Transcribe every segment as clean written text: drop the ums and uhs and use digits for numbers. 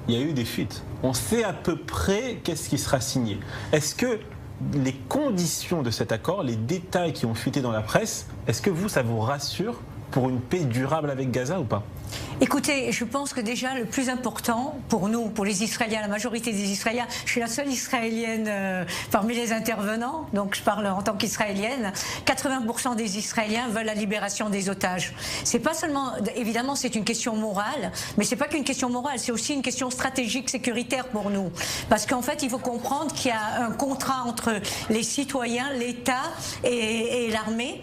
il y a eu des fuites. On sait à peu près qu'est-ce qui sera signé. Est-ce que les conditions de cet accord, les détails qui ont fuité dans la presse, est-ce que ça vous rassure pour une paix durable avec Gaza ou pas ? Écoutez, je pense que déjà le plus important pour nous, pour les Israéliens, la majorité des Israéliens, je suis la seule Israélienne parmi les intervenants, donc je parle en tant qu'Israélienne, 80% des Israéliens veulent la libération des otages. C'est pas seulement, évidemment c'est une question morale, mais c'est pas qu'une question morale, c'est aussi une question stratégique sécuritaire pour nous. Parce qu'en fait il faut comprendre qu'il y a un contrat entre les citoyens, l'État et l'armée,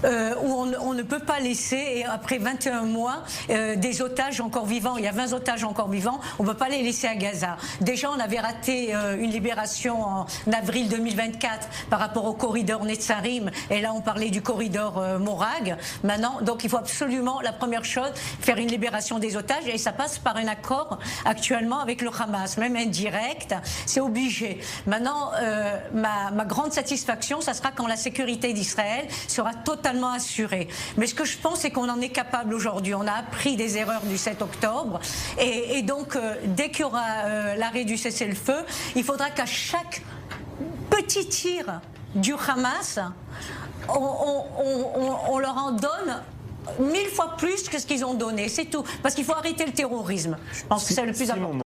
où on ne peut pas laisser, et après 21 mois, des otages encore vivants, il y a 20 otages encore vivants, on ne peut pas les laisser à Gaza. Déjà on avait raté une libération en avril 2024 par rapport au corridor Netzarim, et là on parlait du corridor Morag. Maintenant, donc il faut absolument, la première chose, faire une libération des otages, et ça passe par un accord actuellement avec le Hamas, même indirect, c'est obligé. Maintenant, ma grande satisfaction, ça sera quand la sécurité d'Israël sera totalement assurée. Mais ce que je pense, c'est qu'on en est capable aujourd'hui. On a appris des erreurs du 7 octobre, et donc dès qu'il y aura l'arrêt du cessez-le-feu, il faudra qu'à chaque petit tir du Hamas, on leur en donne 1000 fois plus que ce qu'ils ont donné, c'est tout, parce qu'il faut arrêter le terrorisme. Je pense que c'est le plus important.